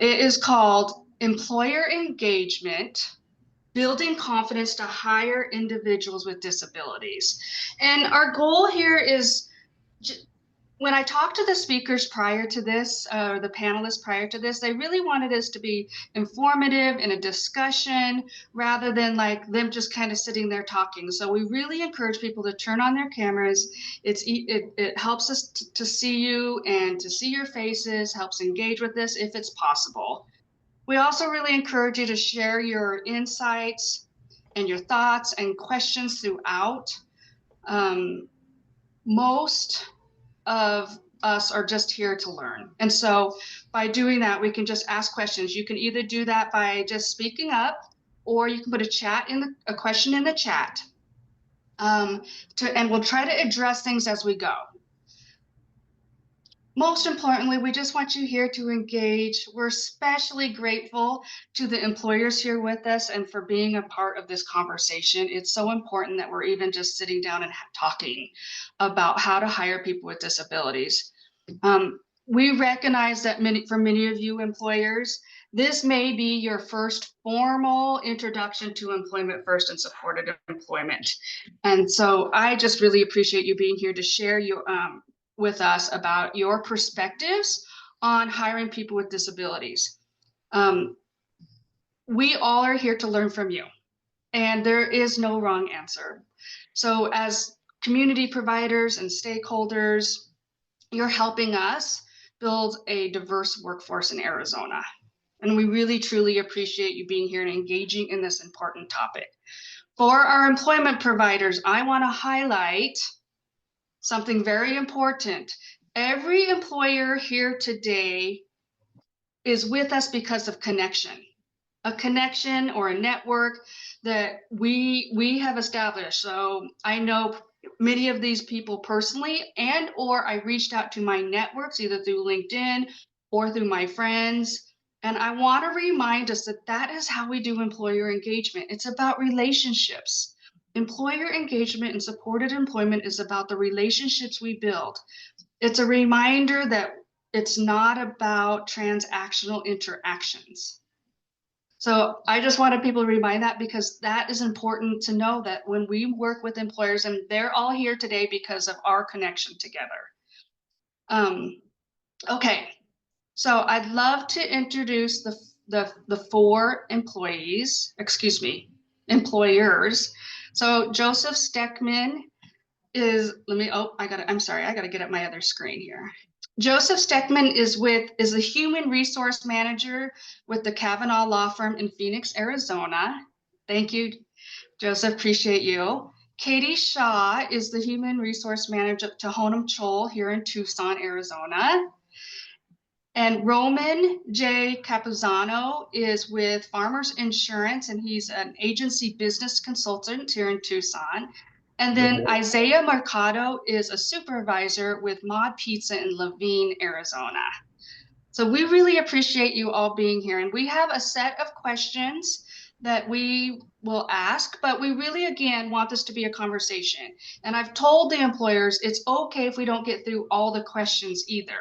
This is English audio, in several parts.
It is called Employer Engagement, Building Confidence to Hire Individuals with Disabilities. And our goal here is when I talked to the speakers prior to this, or the panelists prior to this, they really wanted us to be informative in a discussion rather than like them just kind of sitting there talking. So we really encourage people to turn on their cameras. It helps us to see you and to see your faces, helps engage with this if it's possible. We also really encourage you to share your insights and your thoughts and questions throughout. Um, most of us are just here to learn. And so by doing that, we can just ask questions. You can either do that by just speaking up, or you can put a question in the chat. And we'll try to address things as we go. Most importantly, we just want you here to engage. We're especially grateful to the employers here with us and for being a part of this conversation. It's so important that we're even just sitting down and talking about how to hire people with disabilities. We recognize that for many of you employers, this may be your first formal introduction to employment first and supported employment. And so I just really appreciate you being here to share with us about your perspectives on hiring people with disabilities. We all are here to learn from you, and there is no wrong answer. So as community providers and stakeholders, you're helping us build a diverse workforce in Arizona. And we really, truly appreciate you being here and engaging in this important topic. For our employment providers, I want to highlight something very important. Every employer here today is with us because of connection, a connection or a network that we have established. So I know many of these people personally, and or I reached out to my networks either through LinkedIn or through my friends. And I want to remind us that that is how we do employer engagement. It's about relationships. Employer engagement and supported employment is about the relationships we build. It's a reminder that it's not about transactional interactions. So I just wanted people to remind that, because that is important to know that when we work with employers, and they're all here today because of our connection together. Okay, so I'd love to introduce the four employers. So Joseph Steckman is, I'm sorry, I gotta get up my other screen here. Joseph Steckman is a human resource manager with the Kavanaugh Law Firm in Phoenix, Arizona. Thank you, Joseph, appreciate you. Katie Shaw is the human resource manager to Honam Chol here in Tucson, Arizona. And Roman J. Capuzano is with Farmers Insurance, and he's an agency business consultant here in Tucson. And then Isaiah Mercado is a supervisor with Mod Pizza in Laveen, Arizona. So we really appreciate you all being here. And we have a set of questions that we will ask, but we really, again, want this to be a conversation. And I've told the employers it's okay if we don't get through all the questions either.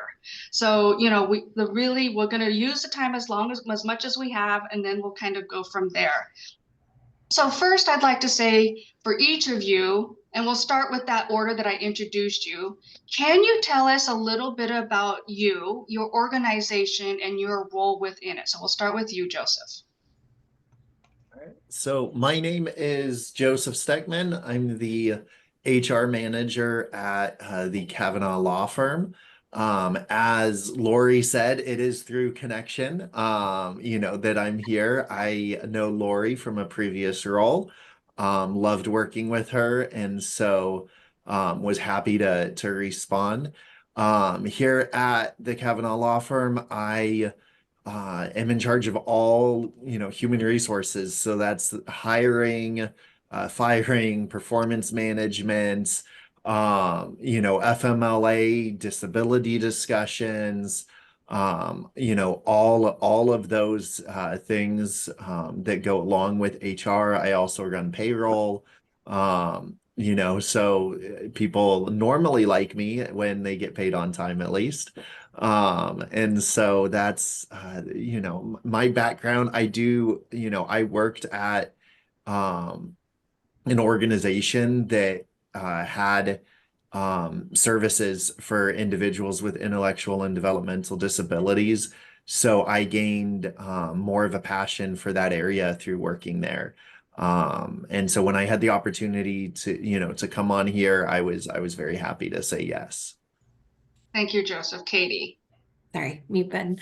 So, we're going to use the time as much as we have, and then we'll kind of go from there. So first, I'd like to say for each of you, and we'll start with that order that I introduced you, can you tell us a little bit about you, your organization, and your role within it? So we'll start with you, Joseph. All right. So my name is Joseph Steckman. I'm the HR manager at the Kavanaugh Law Firm. As Lori said, it is through connection, that I'm here. I know Lori from a previous role, loved working with her, and so was happy to respond. Here at the Kavanaugh Law Firm, I am in charge of all, human resources. So that's hiring, firing, performance management, FMLA, disability discussions, all of those things that go along with HR. I also run payroll. So people normally like me when they get paid on time, at least. And so that's, my background. I worked at, um, an organization that had services for individuals with intellectual and developmental disabilities. So I gained more of a passion for that area through working there. And so when I had the opportunity to come on here, I was very happy to say yes. Thank you, Joseph. Katie. Sorry, mute button.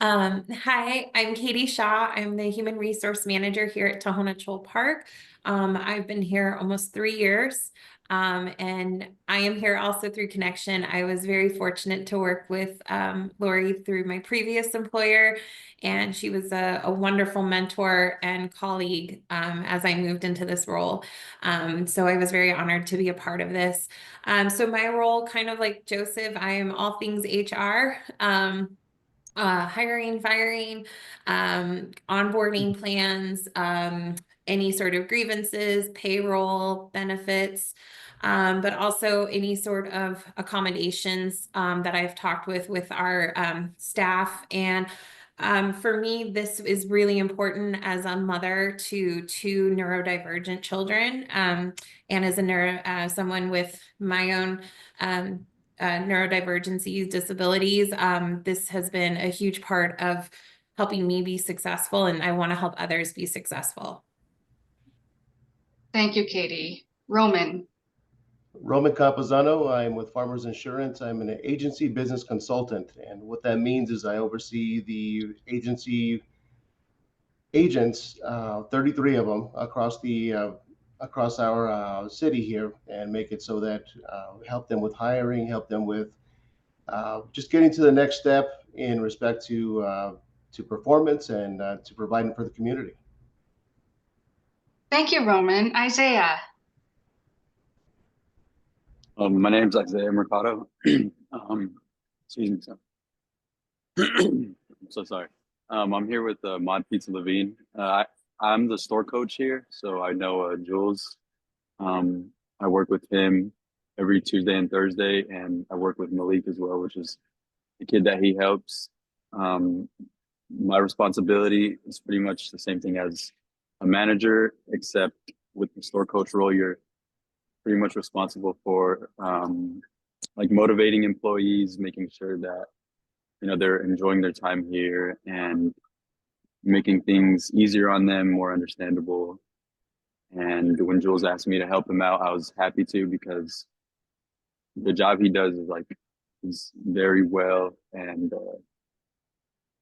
Hi, I'm Katie Shaw. I'm the Human Resource Manager here at Tohono Chul Park. I've been here almost 3 years, and I am here also through connection. I was very fortunate to work with Lori through my previous employer, and she was a wonderful mentor and colleague as I moved into this role. So I was very honored to be a part of this. So my role, kind of like Joseph, I am all things HR. Hiring, firing, onboarding plans, any sort of grievances, payroll, benefits, but also any sort of accommodations that I've talked with our staff. And for me, this is really important as a mother to two neurodivergent children, and as someone with my own neurodivergencies, disabilities. This has been a huge part of helping me be successful, and I want to help others be successful. Thank you, Katie. Roman. Roman Campuzano. I'm with Farmers Insurance. I'm an agency business consultant. And what that means is I oversee the agency agents, 33 of them across our city here, and make it so that help them with hiring, help them with just getting to the next step in respect to performance and to providing for the community. Thank you, Roman. Isaiah. My name's Isaiah Mercado. Excuse me, sir. I'm so sorry. I'm here with Mod Pizza Levine. I'm the store coach here, so I know Jules. I work with him every Tuesday and Thursday, and I work with Malik as well, which is the kid that he helps. My responsibility is pretty much the same thing as a manager, except with the store coach role, you're pretty much responsible for like motivating employees, making sure that they're enjoying their time here and making things easier on them, more understandable. And when Jules asked me to help him out, I was happy to, because the job he does is very well, and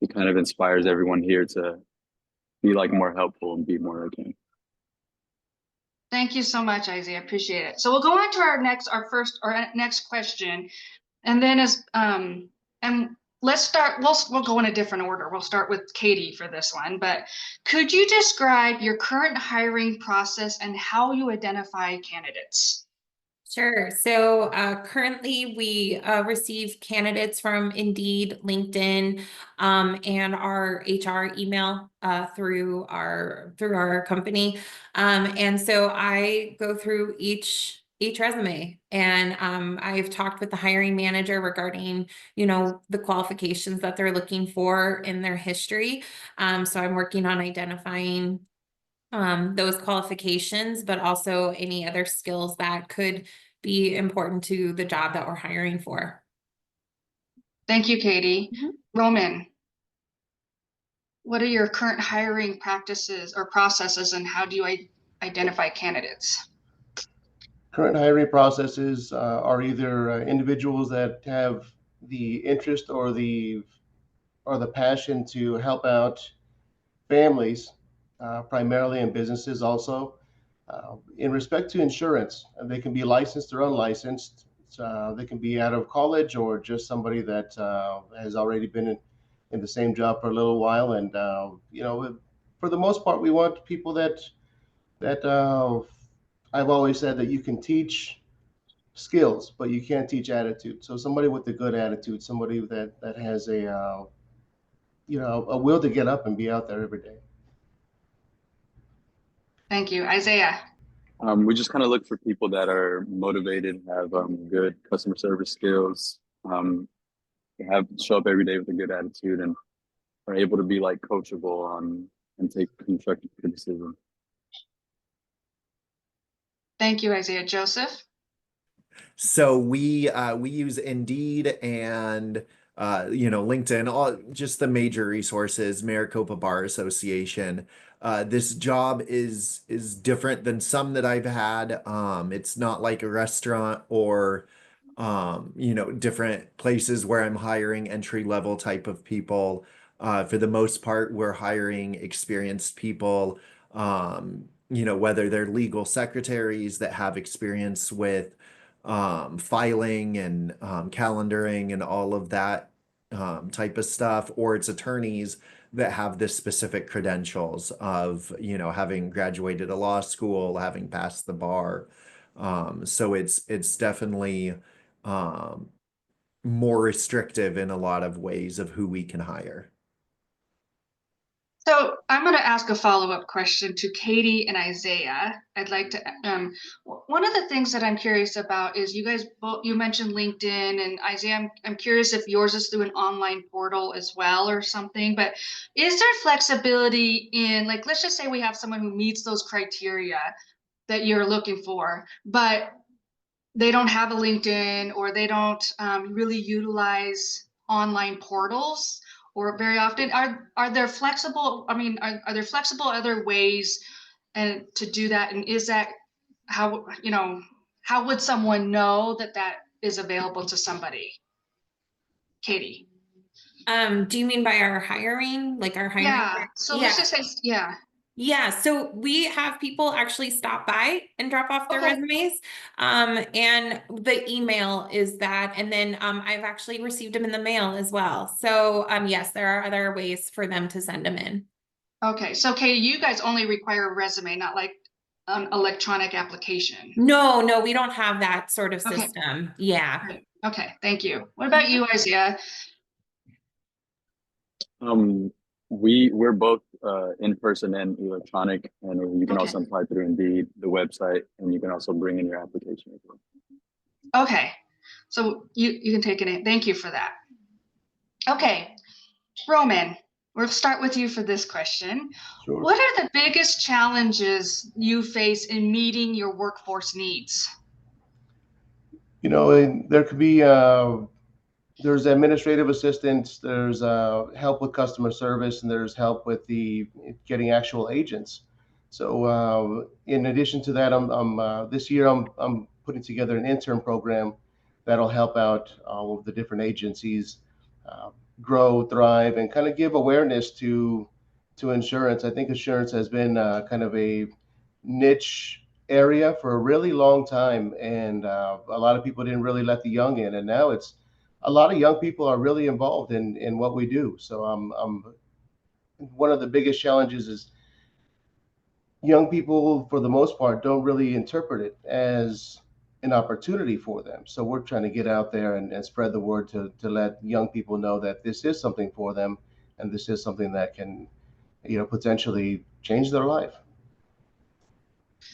it kind of inspires everyone here to be more helpful and be more like him. Thank you so much, Isaiah. Appreciate it. So we'll go on to our next question, and then and let's start. We'll go in a different order. We'll start with Katie for this one. But could you describe your current hiring process and how you identify candidates? Sure. So currently we receive candidates from Indeed, LinkedIn, and our HR email through our company. And so I go through each resume, and I've talked with the hiring manager regarding, the qualifications that they're looking for in their history. So I'm working on identifying those qualifications, but also any other skills that could be important to the job that we're hiring for. Thank you, Katie. Roman, what are your current hiring practices or processes, and how do you identify candidates? Current hiring processes are either individuals that have the interest or the passion to help out families, primarily, and businesses also. In respect to insurance, they can be licensed or unlicensed. They can be out of college or just somebody that has already been in the same job for a little while. And for the most part, we want people that I've always said that you can teach skills, but you can't teach attitude. So somebody with a good attitude, somebody that has a will to get up and be out there every day. Thank you, Isaiah. We just kind of look for people that are motivated, have good customer service skills, show up every day with a good attitude and are able to be like coachable and take constructive criticism. Thank you, Isaiah. Joseph? So we use Indeed and LinkedIn, all just the major resources, Maricopa Bar Association. This job is different than some that I've had. It's not like a restaurant or different places where I'm hiring entry level type of people. For the most part, we're hiring experienced people, whether they're legal secretaries that have experience with filing and calendaring and all of that type of stuff, or it's attorneys that have this specific credentials of, having graduated a law school, having passed the bar. So it's definitely more restrictive in a lot of ways of who we can hire. So I'm going to ask a follow-up question to Katie and Isaiah. I'd like to, one of the things that I'm curious about is you guys both, you mentioned LinkedIn, and Isaiah, I'm curious if yours is through an online portal as well or something, but is there flexibility in, like, let's just say we have someone who meets those criteria that you're looking for, but they don't have a LinkedIn, or they don't really utilize online portals or very often. Are there flexible, I mean, are there flexible other ways and to do that? And is that how, how would someone know that that is available to somebody? Katie? Do you mean by our hiring, like our hiring? Yeah, so let's just say, yeah. Yeah, so we have people actually stop by and drop off their Okay. resumes. And the email is that, and then I've actually received them in the mail as well. So yes, there are other ways for them to send them in. Okay, so Katie, you guys only require a resume, not like an electronic application. No, we don't have that sort of Okay. system. Yeah. Okay, thank you. What about you, Isaiah? We're both in person and electronic, and you can Okay. also apply through Indeed, the website, and you can also bring in your application as well. Okay, so you can take it in. Thank you for that. Okay, Roman, we'll start with you for this question. Sure. What are the biggest challenges you face in meeting your workforce needs? And there could be there's administrative assistance, there's help with customer service, and there's help with the getting actual agents. So in addition to that, this year I'm putting together an intern program that'll help out all of the different agencies grow, thrive, and kind of give awareness to insurance. I think insurance has been kind of a niche area for a really long time, and a lot of people didn't really let the young in, and now it's a lot of young people are really involved in what we do. So one of the biggest challenges is young people, for the most part, don't really interpret it as an opportunity for them. So we're trying to get out there and spread the word to let young people know that this is something for them, and this is something that can, potentially change their life.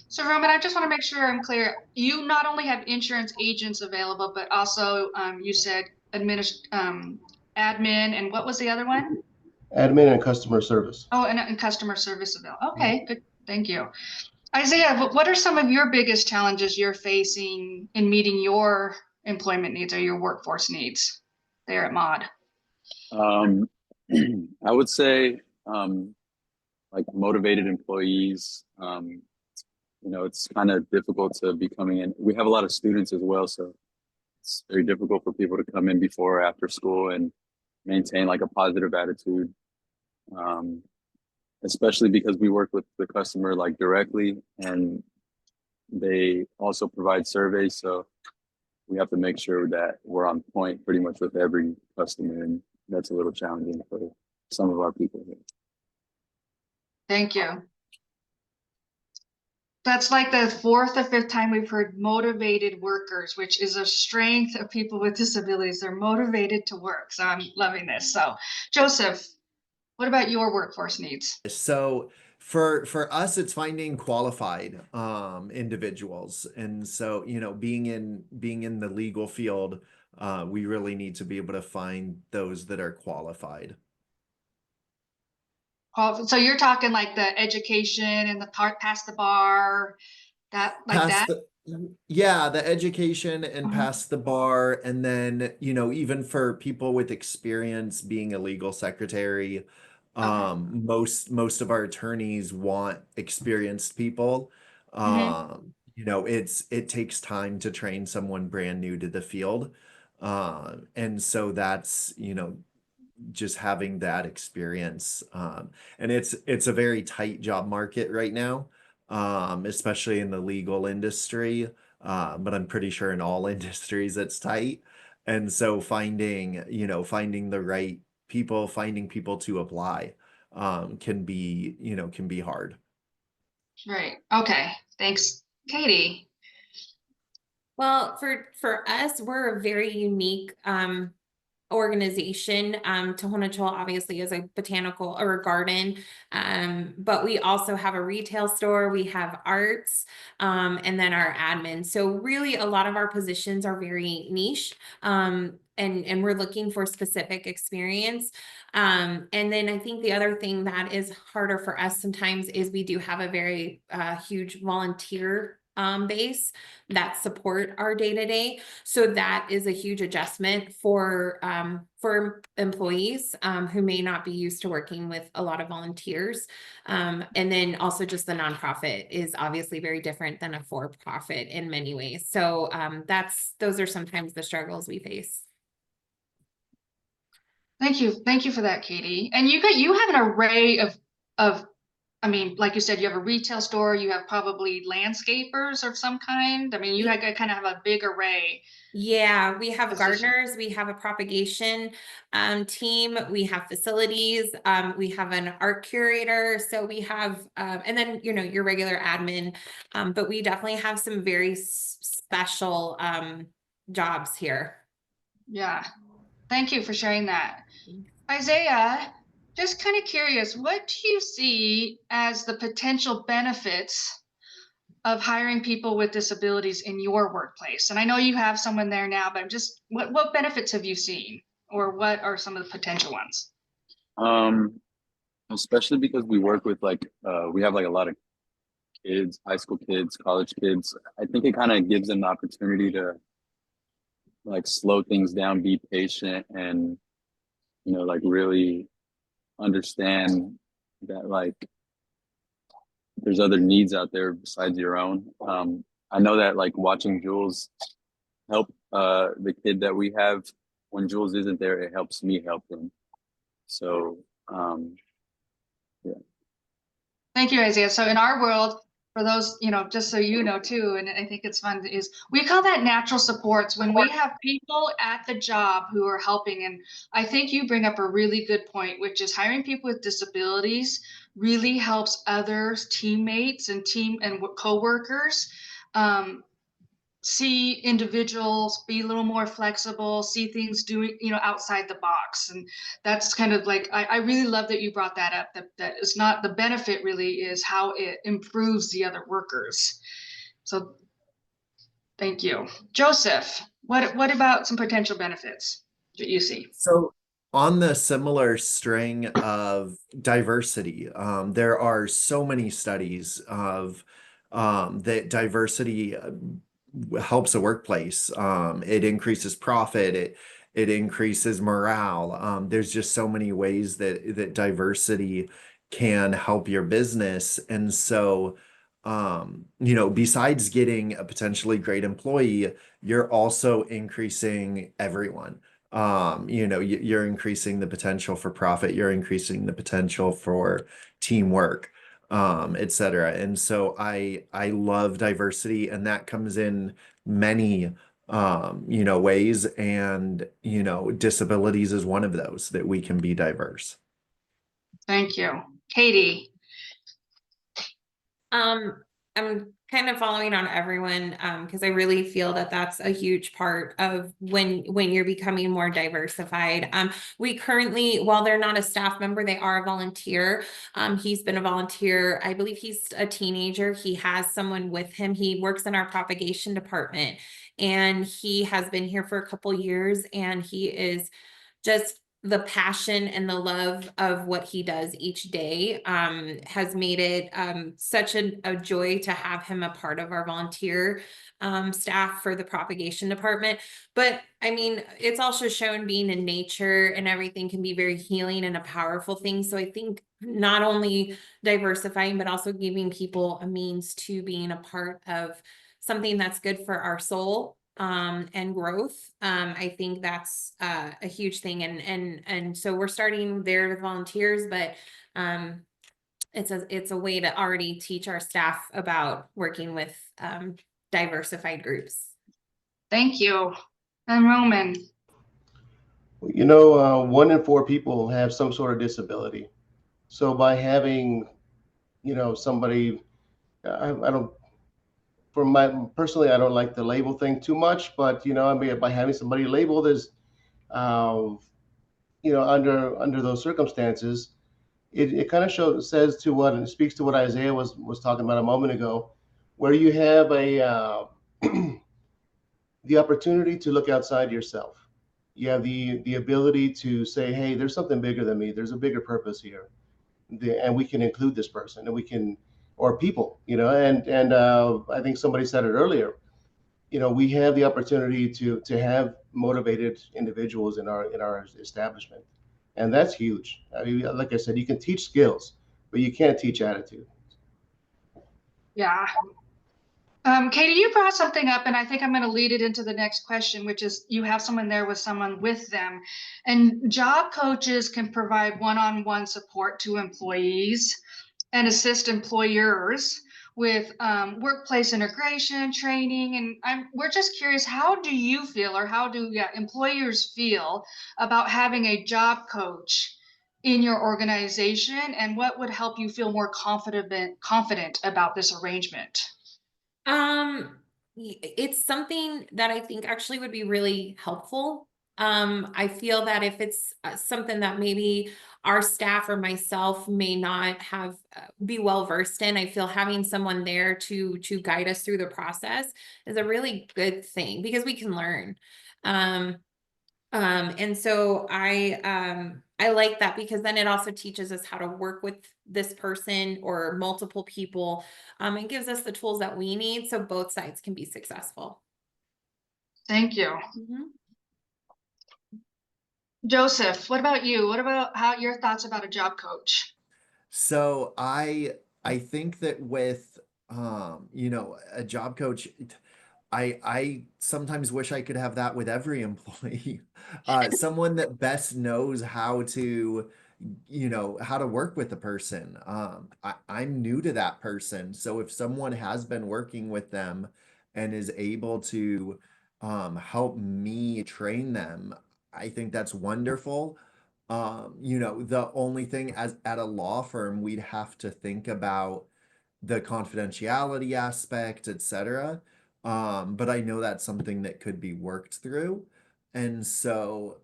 So Roman, I just want to make sure I'm clear. You not only have insurance agents available, but also you said admin, and what was the other one? Admin and customer service. Oh, and customer service available. Okay, good. Thank you. Isaiah, what are some of your biggest challenges you're facing in meeting your employment needs or your workforce needs there at MOD? I would say like motivated employees. It's kind of difficult to be coming in. We have a lot of students as well, so it's very difficult for people to come in before or after school and maintain like a positive attitude. Especially because we work with the customer like directly, and they also provide surveys, so we have to make sure that we're on point pretty much with every customer, and that's a little challenging for some of our people here. Thank you. That's like the fourth or fifth time we've heard motivated workers, which is a strength of people with disabilities. They're motivated to work. So I'm loving this. So Joseph, what about your workforce needs? So for us, it's finding qualified individuals. And so, being in the legal field, We really need to be able to find those that are qualified. So you're talking like the education and the part past the bar, that like Past that? the, yeah, the education and Mhm. past the bar, and then, even for people with experience being a legal secretary, Okay. most of our attorneys want experienced people. Mhm. It takes time to train someone brand new to the field. And so that's, just having that experience. And it's a very tight job market right now, especially in the legal industry. But I'm pretty sure in all industries it's tight. And so finding the right people, finding people to apply, can be hard. Right. Okay. Thanks, Katie. Well, for us, we're a very unique organization. Tohonachoa obviously is a botanical or a garden, but we also have a retail store, we have arts, and then our admin. So really a lot of our positions are very niche, and we're looking for specific experience. And then I think the other thing that is harder for us sometimes is we do have a very huge volunteer base that support our day-to-day. So that is a huge adjustment for employees who may not be used to working with a lot of volunteers. And then also just the nonprofit is obviously very different than a for-profit in many ways. So those are sometimes the struggles we face. Thank you. Thank you for that, Katie. And you have an array of I mean, like you said, you have a retail store, you have probably landscapers of some kind. I mean, you kind of have a big array. Yeah, we have Position. gardeners, we have a propagation team, we have facilities, we have an art curator, so we have and then your regular admin, but we definitely have some very special jobs here. Yeah. Thank you for sharing that. Isaiah, just kind of curious, what do you see as the potential benefits of hiring people with disabilities in your workplace? And I know you have someone there now, but just what benefits have you seen, or what are some of the potential ones? Especially because we work with we have like a lot of kids, high school kids, college kids. I think it kind of gives them the opportunity to like slow things down, be patient, and like really understand that like there's other needs out there besides your own. I know that like watching Jules help the kid that we have when Jules isn't there, it helps me help him. So yeah. Thank you, Isaiah. So in our world, for those, just so you know too, and I think it's fun, is we call that natural supports when we have people at the job who are helping. And I think you bring up a really good point, which is hiring people with disabilities really helps others, teammates and coworkers, see individuals, be a little more flexible, see things doing, outside the box. And that's kind of like, I really love that you brought that up, that it's not the benefit really is how it improves the other workers. So thank you. Joseph, what about some potential benefits that you see? So on the similar string of diversity, there are so many studies of that diversity helps a workplace. It increases profit. It increases morale. There's just so many ways that diversity can help your business. And so, besides getting a potentially great employee, you're also increasing everyone. You're increasing the potential for profit, you're increasing the potential for teamwork, etc. And so I love diversity, and that comes in many ways, and disabilities is one of those that we can be diverse. Thank you. Katie. I'm kind of following on everyone, because I really feel that that's a huge part of when you're becoming more diversified. We currently, while they're not a staff member, they are a volunteer. He's been a volunteer. I believe he's a teenager. He has someone with him. He works in our propagation department, and he has been here for a couple years, and he is just the passion and the love of what he does each day has made it such a joy to have him a part of our volunteer staff for the propagation department. But I mean, it's also shown being in nature and everything can be very healing and a powerful thing. So I think not only diversifying, but also giving people a means to being a part of something that's good for our soul and growth. I think that's a huge thing. And so we're starting there with volunteers, but it's a way to already teach our staff about working with diversified groups. Thank you. And Roman. You know, 1 in 4 people have some sort of disability. So by having, you know, somebody, I don't, for my personally, I don't like the label thing too much, but you know, I mean, by having somebody labeled as, you know, under those circumstances, it kind of says to what and speaks to what Isaiah was talking about a moment ago, where you have a the opportunity to look outside yourself. You have the ability to say, hey, there's something bigger than me. There's a bigger purpose here, and we can include this person, and we can, or people, you know. And I think somebody said it earlier. You know, we have the opportunity to have motivated individuals in our establishment, and that's huge. I mean, like I said, you can teach skills, but you can't teach attitude. Yeah. Katie, you brought something up, and I think I'm going to lead it into the next question, which is you have someone there with someone with them. And job coaches can provide one-on-one support to employees and assist employers with workplace integration, training. And we're just curious, how do you feel, or how do employers feel about having a job coach in your organization? And what would help you feel more confident about this arrangement? It's something that I think actually would be really helpful. I feel that if it's something that maybe our staff or myself may not have be well versed in, I feel having someone there to guide us through the process is a really good thing because we can learn. And so I like that because then it also teaches us how to work with this person or multiple people, and gives us the tools that we need so both sides can be successful. Thank you. Mhm. Joseph, what about you? What about how your thoughts about a job coach? So I think that with you know, a job coach, I sometimes wish I could have that with every employee. Someone that best knows how to, you know, how to work with the person. I'm new to that person. So if someone has been working with them and is able to help me train them, I think that's wonderful. You know, the only thing as at a law firm, we'd have to think about the confidentiality aspect, etc. But I know that's something that could be worked through. And so,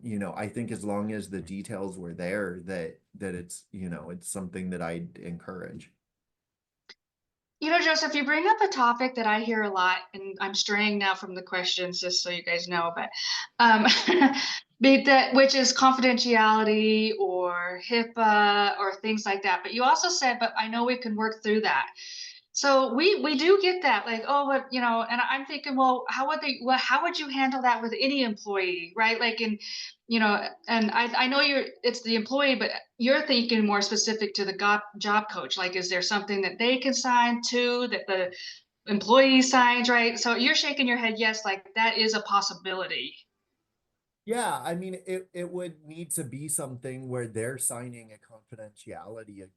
you know, I think as long as the details were there, that it's, you know, it's something that I'd encourage. You know, Joseph, you bring up a topic that I hear a lot, and I'm straying now from the questions just so you guys know, but which is confidentiality or HIPAA or things like that. But you also said, but I know we can work through that. So we do get that, like, oh, but you know, and I'm thinking, well, how would you handle that with any employee, right? Like in, you know, and I know it's the employee, but you're thinking more specific to the job coach. Like, is there something that they can sign to that the employee signs, right? So you're shaking your head, yes, like that is a possibility. Yeah, I mean, it would need to be something where they're signing a confidentiality agreement,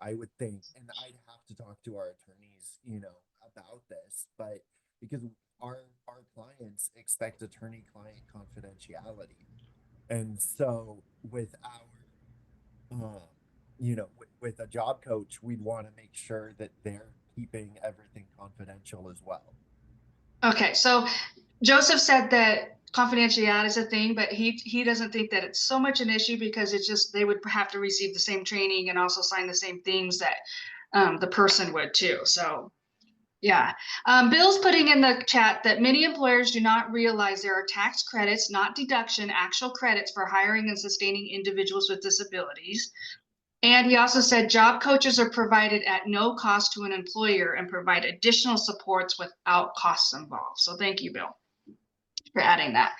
I would think, and I'd have to talk to our attorneys, you know, about this, but because our clients expect attorney-client confidentiality. And so with our, you know, with a job coach, we'd want to make sure that they're keeping everything confidential as well. Okay, so Joseph said that confidentiality is a thing, but he doesn't think that it's so much an issue because it's just they would have to receive the same training and also sign the same things that the person would too. So yeah. Bill's putting in the chat that many employers do not realize there are tax credits, not deduction, actual credits for hiring and sustaining individuals with disabilities. And he also said job coaches are provided at no cost to an employer and provide additional supports without costs involved. So thank you, Bill, for adding that.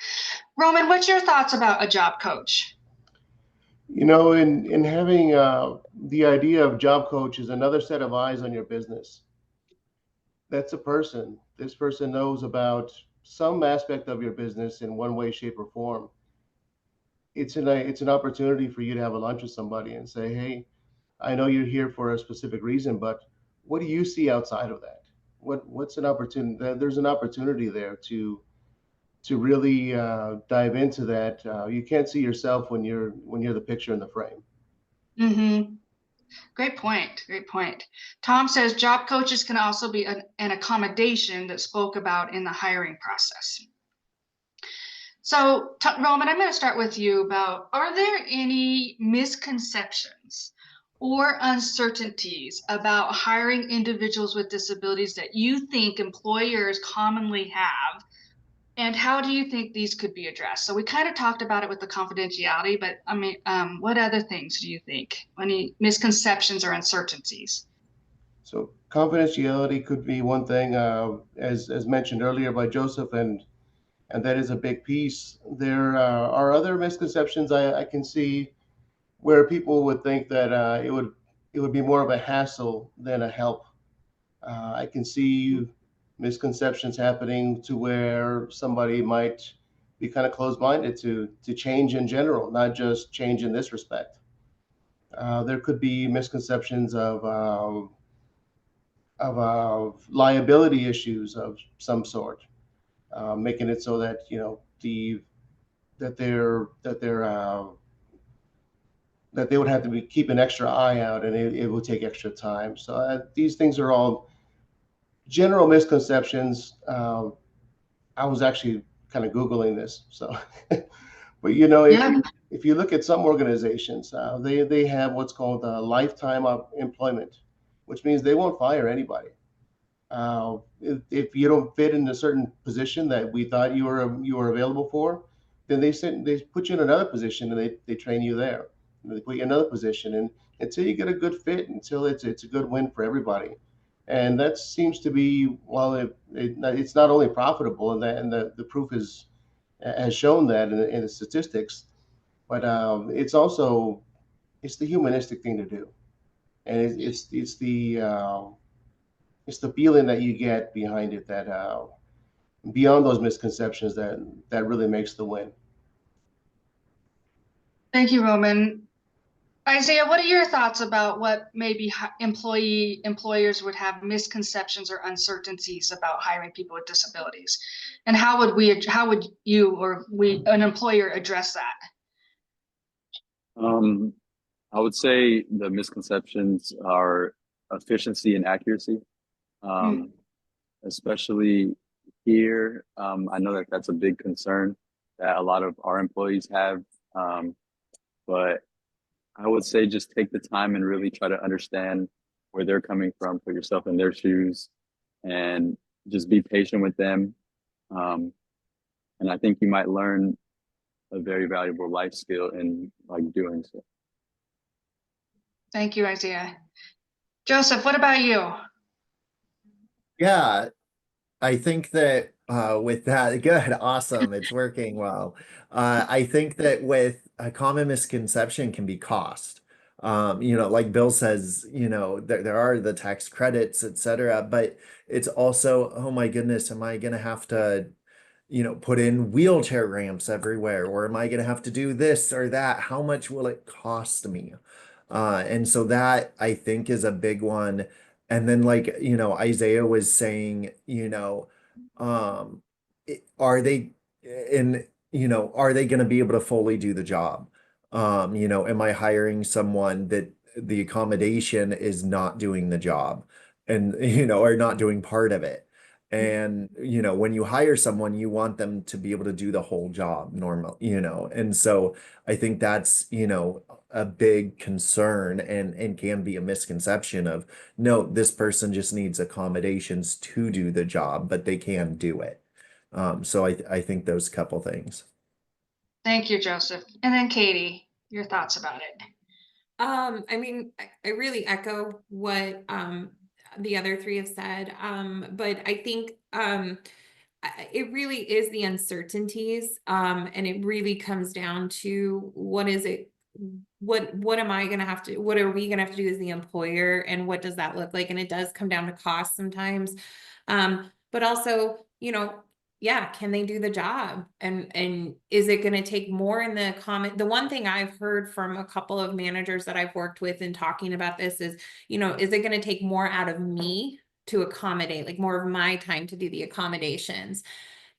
Roman, what's your thoughts about a job coach? You know, in having the idea of job coach is another set of eyes on your business. That's a person. This person knows about some aspect of your business in one way, shape, or form. It's an opportunity for you to have a lunch with somebody and say, hey, I know you're here for a specific reason, but what do you see outside of that? What's an opportunity? There's an opportunity there to really dive into that. You can't see yourself when you're the picture in the frame. Mm-hmm. Great point. Great point. Tom says job coaches can also be an accommodation that spoke about in the hiring process. So, Roman, I'm going to start with you about, are there any misconceptions or uncertainties about hiring individuals with disabilities that you think employers commonly have? And how do you think these could be addressed? So we kind of talked about it with the confidentiality, but I mean, what other things do you think? Any misconceptions or uncertainties? So confidentiality could be one thing, as mentioned earlier by Joseph, and that is a big piece. There are other misconceptions I can see where people would think that it would be more of a hassle than a help. I can see misconceptions happening to where somebody might be kind of closed-minded to change in general, not just change in this respect. There could be misconceptions of liability issues of some sort, making it so that you know that they would have to keep an extra eye out, and it will take extra time. So these things are all general misconceptions. I was actually kind of Googling this, so but you know, Yeah. if you look at some organizations, they have what's called a lifetime of employment, which means they won't fire anybody. If you don't fit in a certain position that we thought you were available for, then they put you in another position and they train you there. And they put you in another position and until you get a good fit, until it's a good win for everybody. And that seems to be, well, it's not only profitable, and the proof has shown that in the statistics, but it's the humanistic thing to do, and it's the feeling that you get behind it that beyond those misconceptions that really makes the win. Thank you, Roman. Isaiah, what are your thoughts about what maybe employers would have misconceptions or uncertainties about hiring people with disabilities? And how would you or an employer address that? I would say the misconceptions are efficiency and accuracy, especially here. I know that that's a big concern that a lot of our employees have, but I would say just take the time and really try to understand where they're coming from, put yourself in their shoes, and just be patient with them. And I think you might learn a very valuable life skill in like doing so. Thank you, Isaiah. Joseph, what about you? Yeah, I think that with that, good, awesome, it's working well. I think that with a common misconception can be cost. You know, like Bill says, you know, there are the tax credits, etc., but it's also, oh my goodness, am I gonna have to, you know, put in wheelchair ramps everywhere, or am I gonna have to do this or that? How much will it cost me? And so that I think is a big one. And then like, you know, Isaiah was saying, you know, um, are they in, you know, are they going to be able to fully do the job? You know, am I hiring someone that the accommodation is not doing the job? and are not doing part of it. And when you hire someone, you want them to be able to do the whole job normal, and so I think that's a big concern, and can be a misconception of, no, this person just needs accommodations to do the job, but they can do it. So I think those couple things. Thank you, Joseph. And then Katie, your thoughts about it. I mean, I really echo what the other three have said. But I think it really is the uncertainties. And it really comes down to what is it, what am I gonna have to, what are we gonna have to do as the employer, and what does that look like? And it does come down to cost sometimes. But also, yeah, can they do the job? And is it going to take more in the comment? The one thing I've heard from a couple of managers that I've worked with in talking about this is, is it going to take more out of me to accommodate, like more of my time to do the accommodations?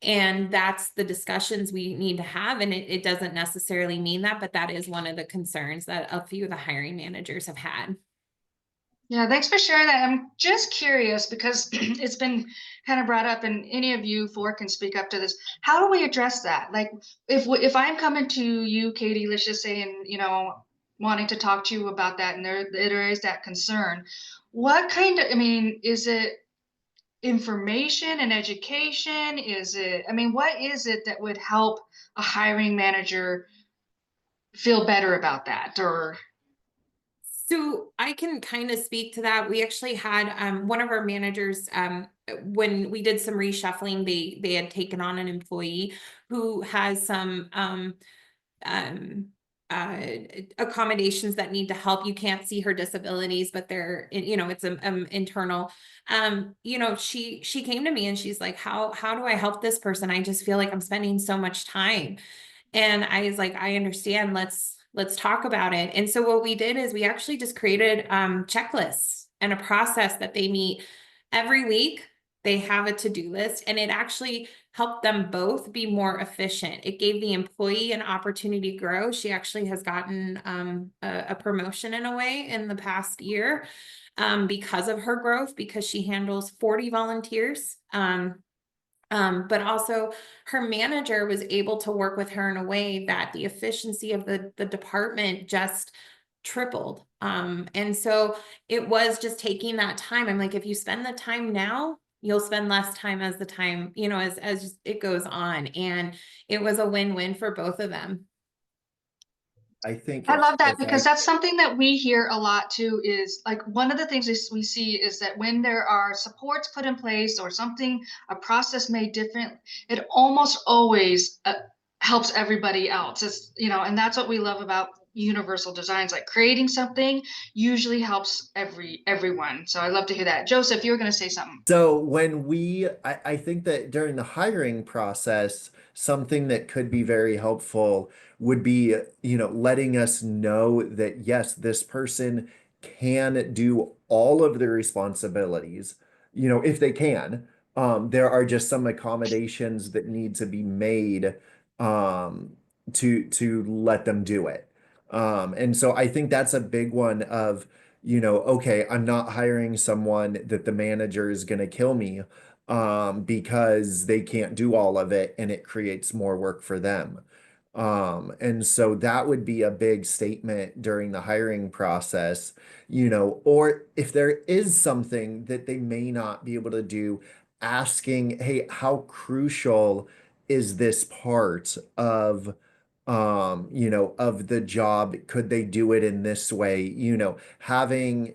And that's the discussions we need to have. And it doesn't necessarily mean that, but that is one of the concerns that a few of the hiring managers have had. Yeah, thanks for sharing that. I'm just curious because it's been kind of brought up, and any of you four can speak up to this. How do we address that? Like, if I'm coming to you, Katie, let's just say, and wanting to talk to you about that, and there is that concern. What kind of, I mean, is it information and education? Is it, I mean, what is it that would help a hiring manager feel better about that? Or So I can kind of speak to that. We actually had one of our managers, when we did some reshuffling, they had taken on an employee who has some um, accommodations that need to help. You can't see her disabilities, but they're, it's internal. She came to me and she's like, how do I help this person? I just feel like I'm spending so much time. And I was like, I understand. Let's talk about it. And so what we did is we actually just created checklists and a process that they meet every week. They have a to-do list, and it actually helped them both be more efficient. It gave the employee an opportunity to grow. She actually has gotten a promotion in a way in the past year because of her growth, because she handles 40 volunteers. But also her manager was able to work with her in a way that the efficiency of the department just tripled. And so it was just taking that time. I'm like, if you spend the time now, you'll spend less time as the time, as it goes on. And it was a win-win for both of them. I think I love that if because I that's something that we hear a lot too, is like one of the things we see is that when there are supports put in place or something, a process made different, it almost always helps everybody else. It's, and that's what we love about universal designs, like creating something usually helps everyone. So I love to hear that. Joseph, you were going to say something. So I think that during the hiring process, something that could be very helpful would be, letting us know that yes, this person can do all of the responsibilities, if they can. There are just some accommodations that need to be made to let them do it. And so I think that's a big one of, okay, I'm not hiring someone that the manager is going to kill me because they can't do all of it and it creates more work for them. And so that would be a big statement during the hiring process, or if there is something that they may not be able to do, asking, hey, how crucial is this part of the job? Could they do it in this way? Having,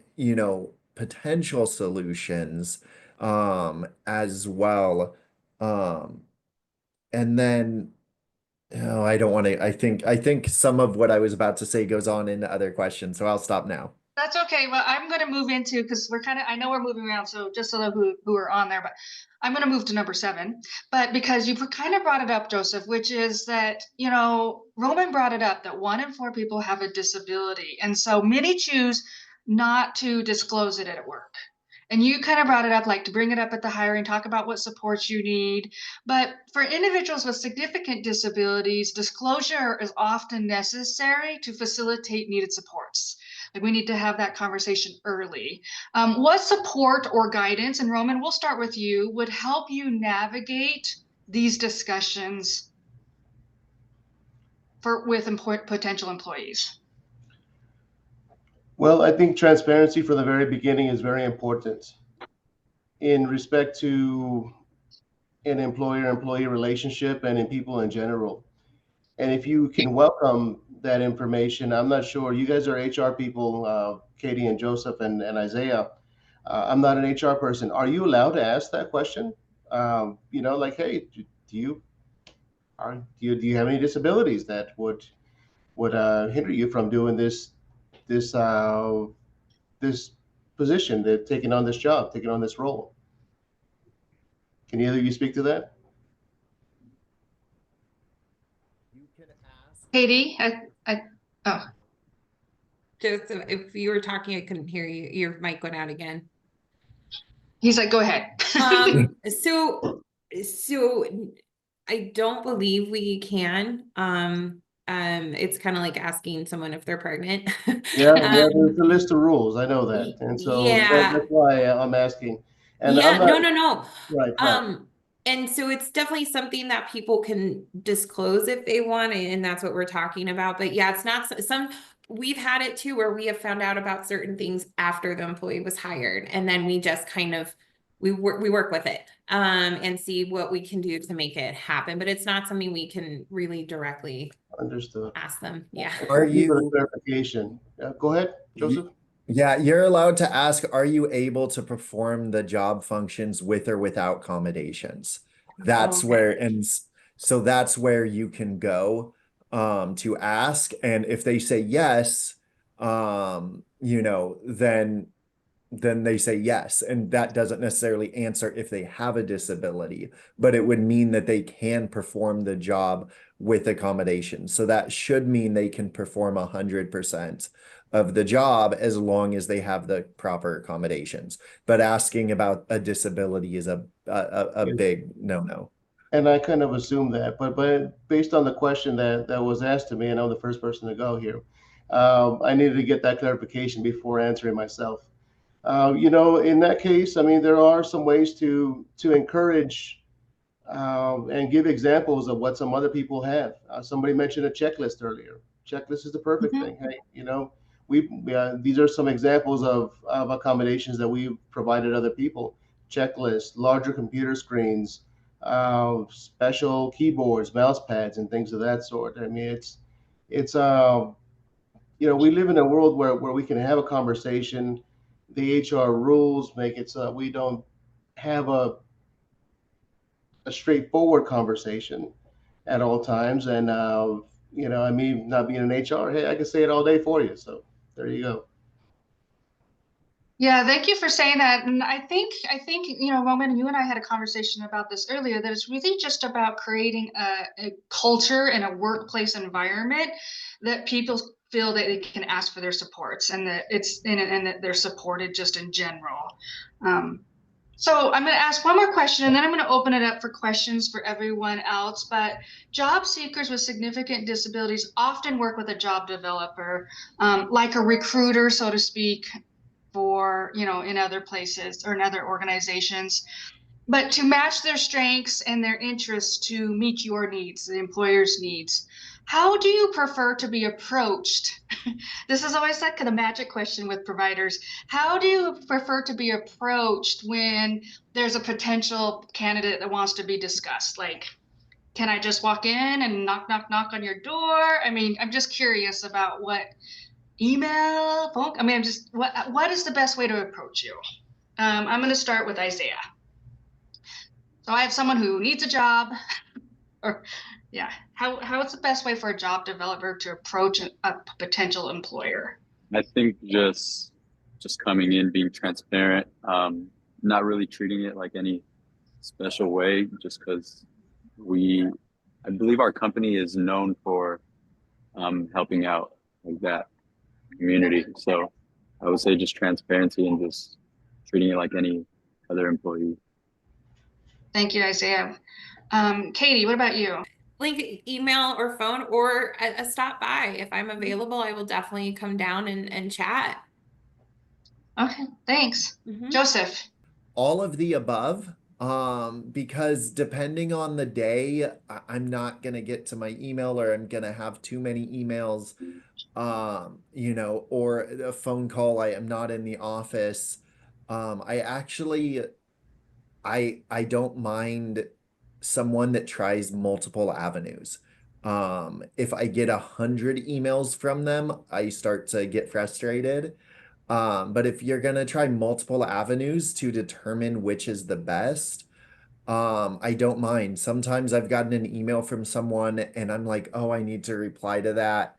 potential solutions as well. Um, and then I don't want to, I think some of what I was about to say goes on into other questions, so I'll stop now. That's okay. Well, I'm going to move into, because we're kind of, I know we're moving around, so just so who are on there, but I'm going to move to number 7. But because you kind of brought it up, Joseph, which is that, Roman brought it up that 1 in 4 people have a disability. And so many choose not to disclose it at work. And you kind of brought it up, like to bring it up at the hiring, talk about what supports you need. But for individuals with significant disabilities, disclosure is often necessary to facilitate needed supports. Like we need to have that conversation early. What support or guidance, and Roman, we'll start with you, would help you navigate these discussions with potential employees? Well, I think transparency from the very beginning is very important in respect to an employer-employee relationship and in people in general. And if you can welcome that information, I'm not sure, you guys are HR people, Katie and Joseph and Isaiah. I'm not an HR person. Are you allowed to ask that question? Like, hey, do you have any disabilities that would hinder you from doing this this position, that taking on this job, taking on this role? Can either of you speak to that? You can ask. Katie, oh, Joseph, if you were talking, I couldn't hear you. Your mic went out again. he's like, go ahead. So I don't believe we can. It's kind of like asking someone if they're pregnant. Yeah, there's a list of rules. I know that, and so Yeah. that's why I'm asking. And Yeah, I'm not no. right. And so it's definitely something that people can disclose if they want, and that's what we're talking about. But yeah, it's not we've had it too, where we have found out about certain things after the employee was hired, and then we just kind of we work with it and see what we can do to make it happen. But it's not something we can really directly Understood. ask them. Yeah. Are Thank you for the you? clarification? Go ahead, Joseph. Yeah, you're allowed to ask, are you able to perform the job functions with or without accommodations? That's Okay. where, so that's where you can go to ask. And if they say yes, then they say yes. And that doesn't necessarily answer if they have a disability, but it would mean that they can perform the job with accommodation. So that should mean they can perform 100% of the job as long as they have the proper accommodations. But asking about a disability is a big no-no. And I kind of assumed that, but based on the question that was asked to me, and I'm the first person to go here, I needed to get that clarification before answering myself. In that case, I mean, there are some ways to encourage and give examples of what some other people have. Somebody mentioned a checklist earlier. Checklist is the perfect thing. Hey, these are some examples of accommodations that we've provided other people. Checklists, larger computer screens, special keyboards, mouse pads, and things of that sort. I mean, it's we live in a world where we can have a conversation. The HR rules make it so that we don't have a straightforward conversation at all times. And I mean, not being an HR, hey, I can say it all day for you. So there you go. Yeah, thank you for saying that. And I think, Roman, you and I had a conversation about this earlier, that it's really just about creating a culture and a workplace environment that people feel that they can ask for their supports, and that and that they're supported just in general. So I'm going to ask one more question, and then I'm going to open it up for questions for everyone else. But job seekers with significant disabilities often work with a job developer, like a recruiter, so to speak, for, in other places or in other organizations, but to match their strengths and their interests to meet your needs, the employer's needs. How do you prefer to be approached? This is always like the magic question with providers. How do you prefer to be approached when there's a potential candidate that wants to be discussed? Like, can I just walk in and knock, knock, knock on your door? I mean, I'm just curious about what email, phone. I mean, I'm just, what is the best way to approach you? I'm going to start with Isaiah. So I have someone who needs a job, or yeah, how is the best way for a job developer to approach a potential employer? I think just coming in, being transparent, not really treating it like any special way, just because I believe our company is known for helping out like that community. So I would say just transparency and just treating it like any other employee. Thank you, Isaiah. Katie, what about you? Link, email or phone, or a stop by. If I'm available, I will definitely come down and chat. Okay, thanks. Mhm. Joseph. All of the above, because depending on the day, I'm not gonna get to my email, or I'm gonna have too many emails, or a phone call. I am not in the office. I actually, I don't mind someone that tries multiple avenues. If I get 100 emails from them, I start to get frustrated. But if you're gonna try multiple avenues to determine which is the best, I don't mind. Sometimes I've gotten an email from someone and I'm like, oh, I need to reply to that.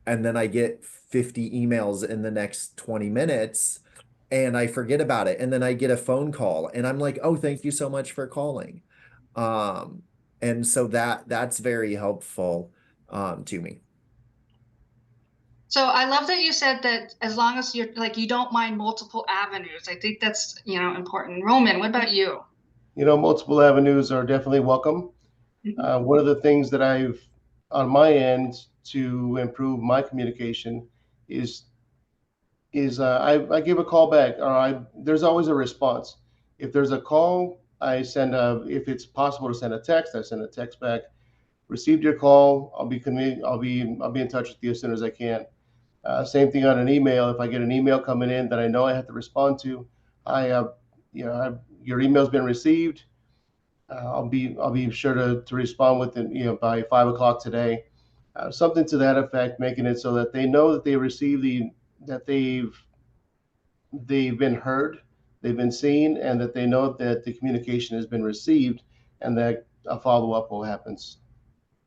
And then I get 50 emails in the next 20 minutes and I forget about it. And then I get a phone call and I'm like, oh, thank you so much for calling. Um, and so that's very helpful to me. So I love that you said that as long as you're like you don't mind multiple avenues. I think that's, important. Roman, what about you? Multiple avenues are definitely welcome. One of the things that I've on my end to improve my communication is I give a call back, or there's always a response. If there's a call, if it's possible to send a text, I send a text back. Received your call. I'll be in touch with you as soon as I can. Same thing on an email. If I get an email coming in that I know I have to respond to, I your email's been received. I'll be sure to respond within by 5 o'clock today. Something to that effect, making it so that they know that they receive that they've been heard, they've been seen, and that they know that the communication has been received, and that a follow up will happen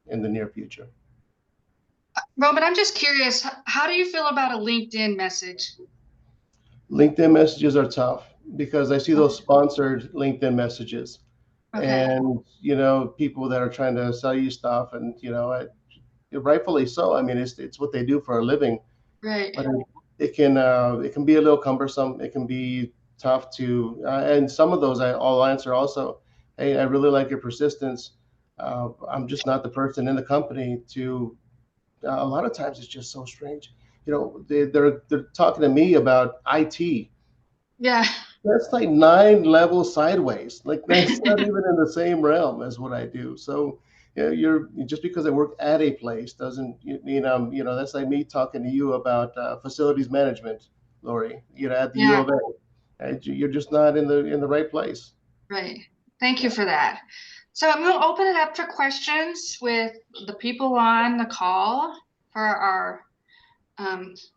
in the near future. Roman, I'm just curious, how do you feel about a LinkedIn message? LinkedIn messages are tough because I see those sponsored LinkedIn messages, Okay, and people that are trying to sell you stuff, and rightfully so. I mean, it's what they do for a living, right. but it can be a little cumbersome. It can be tough to, and some of those I'll answer also. Hey, I really like your persistence. I'm just not the person in the company to. A lot of times it's just so strange. They're talking to me about IT. Yeah. That's like 9 levels sideways. Like that's not even in the same realm as what I do. So, you're just because I work at a place doesn't that's like me talking to you about facilities management, Lori. At the U Yeah, of A, and you're just not in the right place. right. Thank you for that. So I'm going to open it up for questions with the people on the call for our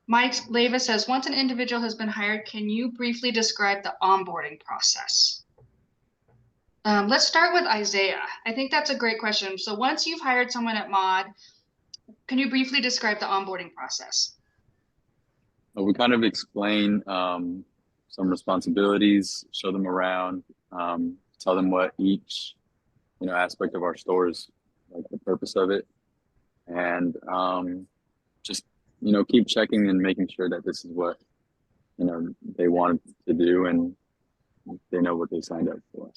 Mike Leva says, once an individual has been hired, can you briefly describe the onboarding process? Let's start with Isaiah. I think that's a great question. So once you've hired someone at Mod, can you briefly describe the onboarding process? We kind of explain some responsibilities, show them around, tell them what each aspect of our store is, like the purpose of it, and just keep checking and making sure that this is what they wanted to do and they know what they signed up for.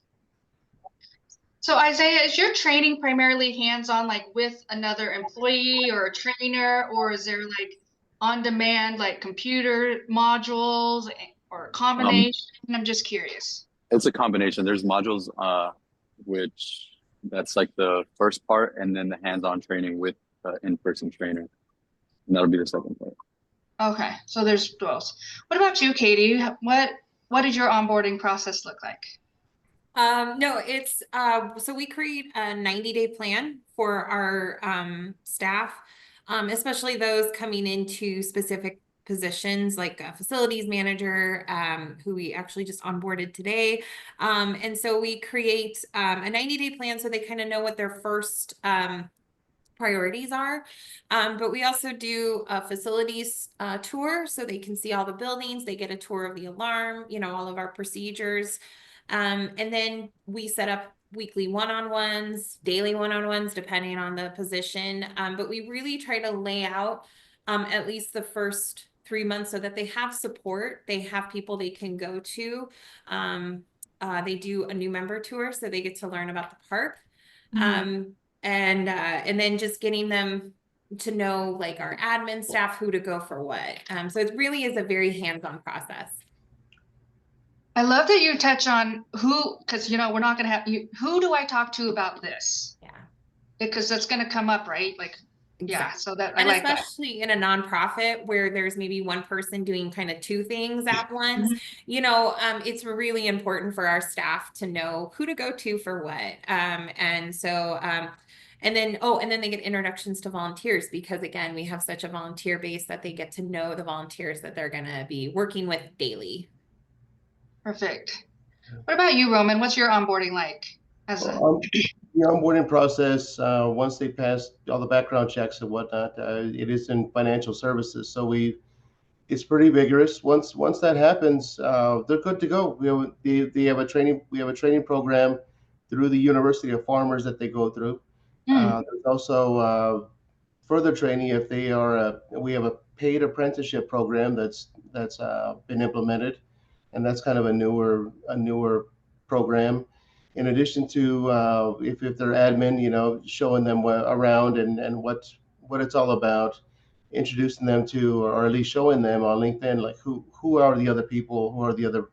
So Isaiah, is your training primarily hands-on, like with another employee or a trainer, or is there like on-demand, like computer modules or a Um, combination? I'm just curious. it's a combination. There's modules which that's like the first part, and then the hands-on training with in-person trainer, and that'll be the second part. Okay, so there's both. What about you, Katie? What did your onboarding process look like? No, it's so we create a 90-day plan for our staff, especially those coming into specific positions like a facilities manager, who we actually just onboarded today. And so we create a 90-day plan so they kind of know what their first priorities are. But we also do a facilities tour so they can see all the buildings. They get a tour of the alarm, all of our procedures. And then we set up weekly one-on-ones, daily one-on-ones, depending on the position. But we really try to lay out at least the first 3 months so that they have support. They have people they can go to. They do a new member tour so they get to learn about the park. and then just getting them to know like our admin staff who to go for what. So it really is a very hands-on process. I love that you touch on who, because we're not gonna have you. Who do I talk to about this? Yeah. Because that's gonna come up, right? Like, yeah. Exactly. So that I And like that. especially in a nonprofit where there's maybe one person doing kind of two things at once, Mhm. it's really important for our staff to know who to go to for what. And then they get introductions to volunteers because again, we have such a volunteer base that they get to know the volunteers that they're gonna be working with daily. Perfect. What about you, Roman? What's your onboarding like? As a The onboarding process, once they pass all the background checks and whatnot, it is in financial services. So it's pretty vigorous. Once that happens, they're good to go. They have a training. We have a training program through the University of Farmers that they go through. Hmm. There's also further training if they are. We have a paid apprenticeship program that's been implemented, and that's kind of a newer program. In addition to if they're admin, showing them around and what it's all about, introducing them to, or at least showing them on LinkedIn, like who are the other people, who are the other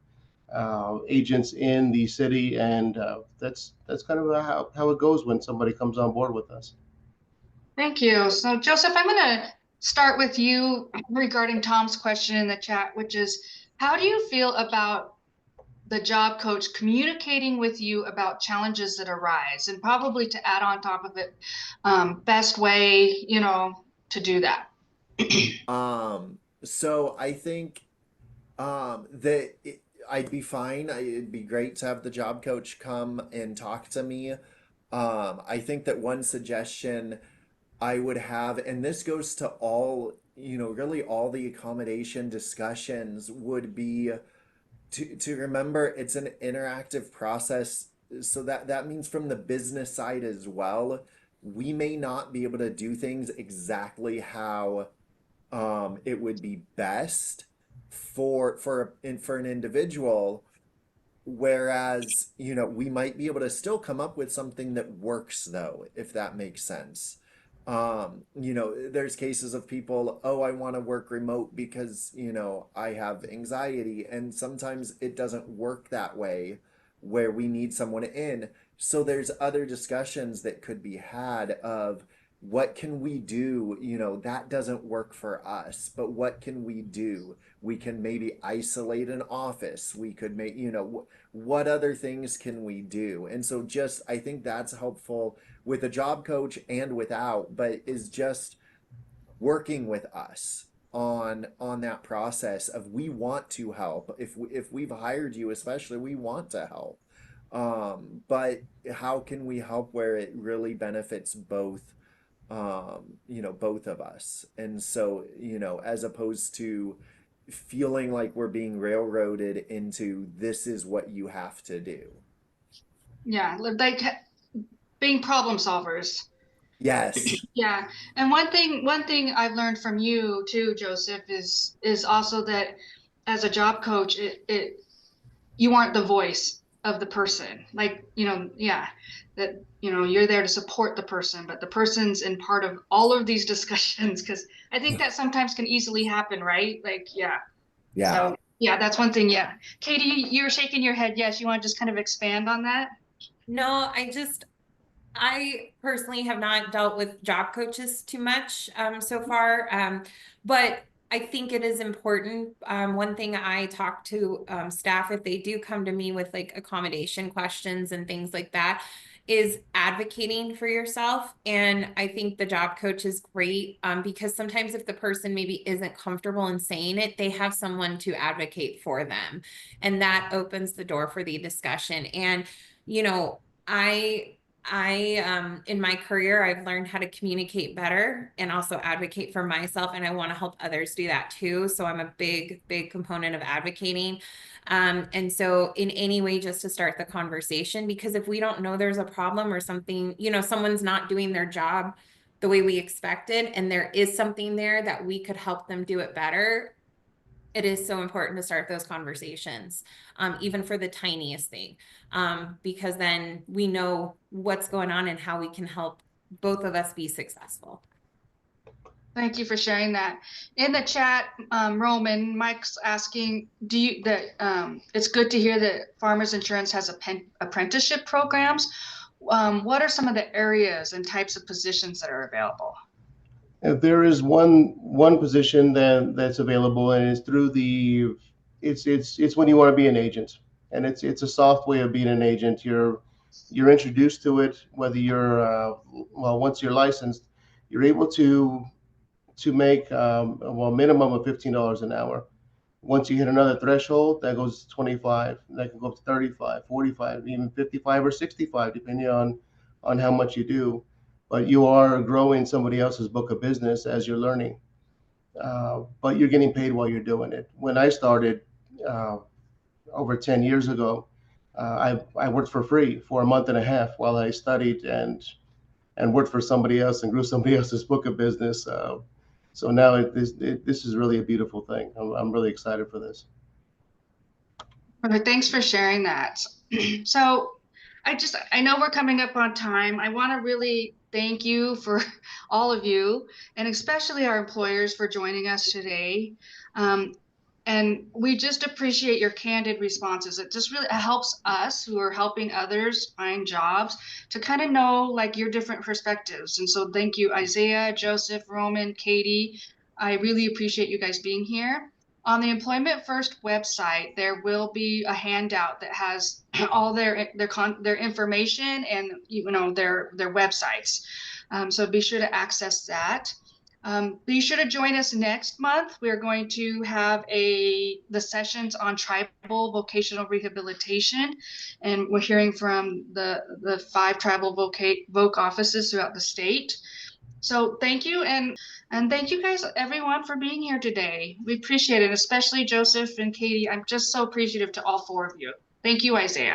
agents in the city, and that's kind of how it goes when somebody comes on board with us. Thank you. So, Joseph, I'm going to start with you regarding Tom's question in the chat, which is, how do you feel about the job coach communicating with you about challenges that arise? And probably to add on top of it, best way, to do that. So I think I'd be fine. It'd be great to have the job coach come and talk to me. I think that one suggestion I would have, and this goes to all, really all the accommodation discussions, would be to remember it's an interactive process. So that means from the business side as well, we may not be able to do things exactly how it would be best for an individual, whereas we might be able to still come up with something that works, though, if that makes sense. There's cases of people, oh, I want to work remote because I have anxiety, and sometimes it doesn't work that way where we need someone in. So there's other discussions that could be had of what can we do. That doesn't work for us, but what can we do? We can maybe isolate an office. We could make, what other things can we do? And so just, I think that's helpful with a job coach and without, but is just working with us on that process of, we want to help. If we've hired you, especially, we want to help. But how can we help where it really benefits both of us? And so, as opposed to feeling like we're being railroaded into, this is what you have to do. Yeah, like being problem solvers. Yes. Yeah. And one thing I've learned from you too, Joseph, is also that as a job coach, you aren't the voice of the person. Like, yeah, that, you're there to support the person, but the person's in part of all of these discussions, because I think that sometimes can easily happen, right? Like, yeah. Yeah. So, yeah, that's one thing. Yeah. Katie, you're shaking your head. Yes, you want to just kind of expand on that? No, I personally have not dealt with job coaches too much so far, but I think it is important. One thing I talk to staff, if they do come to me with like accommodation questions and things like that, is advocating for yourself. And I think the job coach is great because sometimes if the person maybe isn't comfortable in saying it, they have someone to advocate for them. And that opens the door for the discussion. And, I in my career, I've learned how to communicate better and also advocate for myself. And I want to help others do that too. So I'm a big component of advocating. And so in any way, just to start the conversation, because if we don't know there's a problem or something, someone's not doing their job the way we expected, and there is something there that we could help them do it better, it is so important to start those conversations, even for the tiniest thing, because then we know what's going on and how we can help both of us be successful. Thank you for sharing that. In the chat, Roman, Mike's asking, it's good to hear that Farmers Insurance has apprenticeship programs. What are some of the areas and types of positions that are available? There is one position that's available, and it's through it's when you want to be an agent, and it's a soft way of being an agent. You're introduced to it, whether you're once you're licensed, you're able to make a minimum of $15 an hour. Once you hit another threshold, that goes to 25, that can go up to 35, 45, even 55 or 65, depending on how much you do. But you are growing somebody else's book of business as you're learning. But you're getting paid while you're doing it. When I started over 10 years ago, I worked for free for a month and a half while I studied and worked for somebody else and grew somebody else's book of business. So now this is really a beautiful thing. I'm really excited for this. Perfect. Thanks for sharing that. So I know we're coming up on time. I want to really thank you for all of you, and especially our employers for joining us today. And we just appreciate your candid responses. It just really helps us who are helping others find jobs to kind of know like your different perspectives. And so thank you, Isaiah, Joseph, Roman, Katie. I really appreciate you guys being here. On the Employment First website, there will be a handout that has all their information and their websites. So be sure to access that. Be sure to join us next month. We're going to have the sessions on tribal vocational rehabilitation, and we're hearing from the 5 tribal voc offices throughout the state. So thank you, and thank you guys, everyone, for being here today. We appreciate it, especially Joseph and Katie. I'm just so appreciative to all 4 of you. Thank you, Isaiah.